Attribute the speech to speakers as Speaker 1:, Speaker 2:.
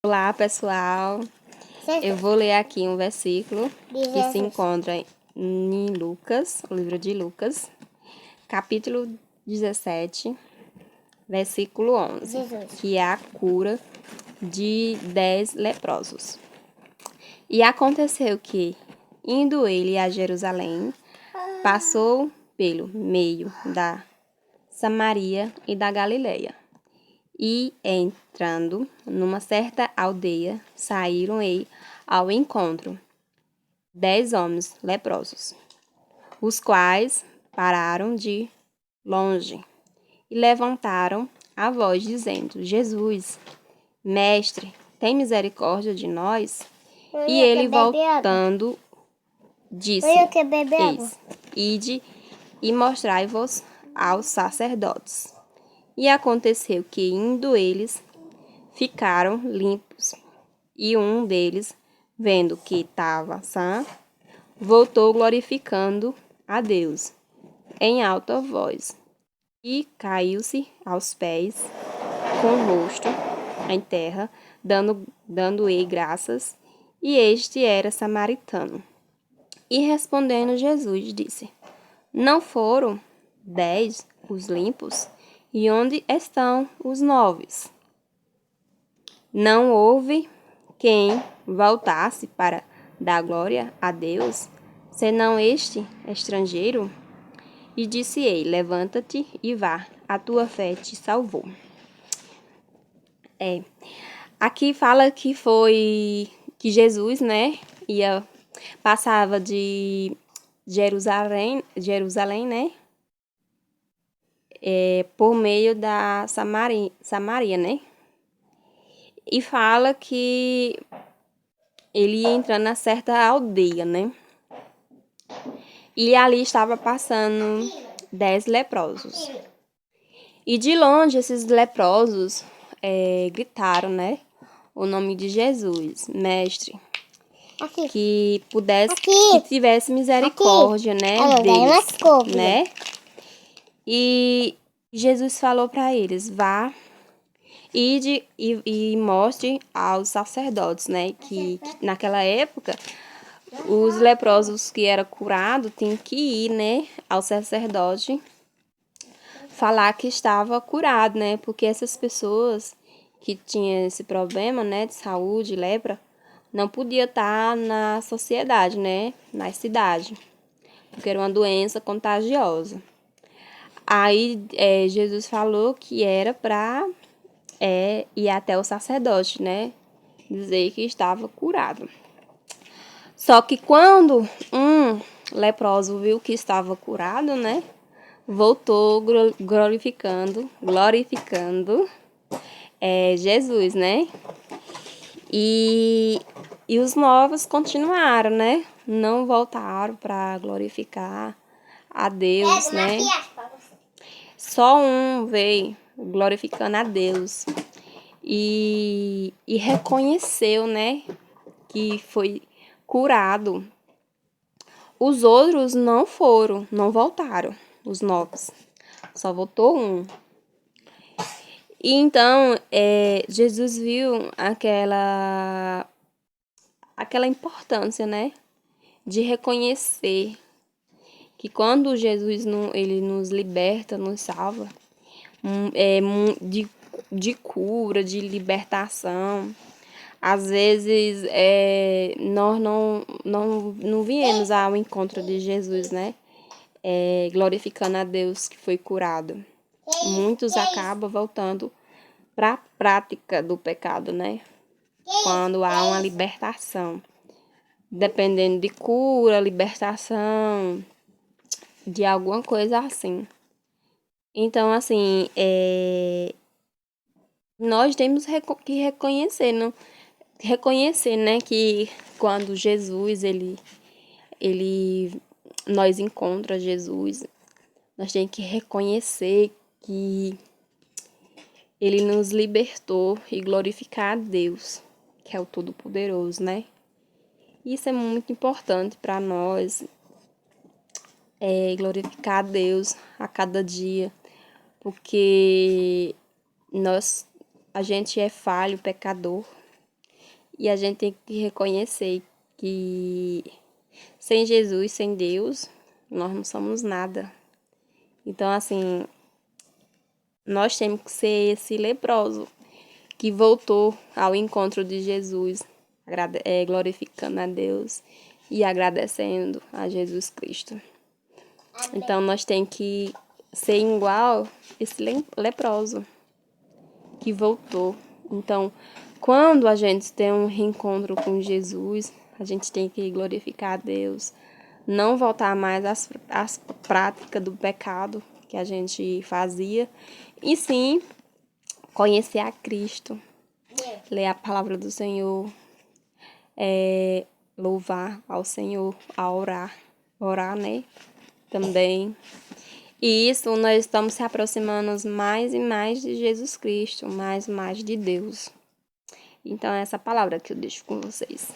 Speaker 1: Olá, pessoal. Eu vou ler aqui um versículo que se encontra em Lucas, o livro de Lucas, capítulo 17, versículo 11, que é a cura de 10 leprosos. E aconteceu que, indo ele a Jerusalém, passou pelo meio da Samaria e da Galileia. E, entrando numa certa aldeia, saíram-lhe ao encontro 10 homens leprosos, os quais pararam de longe e levantaram a voz, dizendo: Jesus, mestre, tem misericórdia de nós? E ele, voltando, disse: Eis, ide e mostrai-vos aos sacerdotes. E aconteceu que, indo eles, ficaram limpos. E um deles, vendo que estava sã, voltou glorificando a Deus em alta voz. E caiu-se aos pés, com o rosto em terra, dando-lhe graças. E este era samaritano. E respondendo Jesus, disse: Não foram 10 os limpos? E onde estão os 9? Não houve quem voltasse para dar glória a Deus, senão este estrangeiro? E disse ele: Levanta-te e vá, a tua fé te salvou. Aqui fala que foi que Jesus, né, passava de Jerusalém, né, por meio da Samaria, né? E fala que ele ia entrando na certa aldeia, né? E ali estava passando 10 leprosos. E de longe esses leprosos gritaram, né? O nome de Jesus, mestre. Que pudesse, que tivesse misericórdia, né? Deles, né? E Jesus falou para eles: vá e mostre aos sacerdotes, né? Que naquela época os leprosos que eram curados tinham que ir, né? Ao sacerdote falar que estava curado, né? Porque essas pessoas que tinham esse problema, né? De saúde, lepra, não podia estar na sociedade, né? Na cidade, porque era uma doença contagiosa. Aí Jesus falou que era para ir até o sacerdote, né? Dizer que estava curado. Só que quando um leproso viu que estava curado, né? Voltou glorificando Jesus, né? E os novos continuaram, né? Não voltaram para glorificar a Deus, né? Só um veio glorificando a Deus e reconheceu, né, que foi curado. Os outros não foram, não voltaram, os novos. Só voltou um. E então, Jesus viu aquela importância, né, de reconhecer que quando Jesus ele nos liberta, nos salva, de cura, de libertação. Às vezes nós não viemos ao encontro de Jesus, né? Glorificando a Deus que foi curado. Muitos acabam voltando para a prática do pecado, né? Quando há uma libertação. Dependendo de cura, libertação, de alguma coisa assim. Então, assim, nós temos que reconhecer, não? Reconhecer, né, que quando Jesus, nós encontramos Jesus, nós temos que reconhecer que ele nos libertou e glorificar a Deus, que é o Todo-Poderoso, né? Isso é muito importante para nós, glorificar a Deus a cada dia, porque a gente é falho, pecador, E a gente tem que reconhecer que sem Jesus, sem Deus, nós não somos nada. Então, assim, nós temos que ser esse leproso que voltou ao encontro de Jesus, glorificando a Deus e agradecendo a Jesus Cristo. Então, nós temos que ser igual esse leproso que voltou. Então, quando a gente tem um reencontro com Jesus, a gente tem que glorificar a Deus, não voltar mais às práticas do pecado que a gente fazia, e sim conhecer a Cristo, ler a palavra do Senhor, louvar ao Senhor, a orar, né? Também. E isso nós estamos se aproximando mais e mais de Jesus Cristo, mais e mais de Deus. Então é essa palavra que eu deixo com vocês.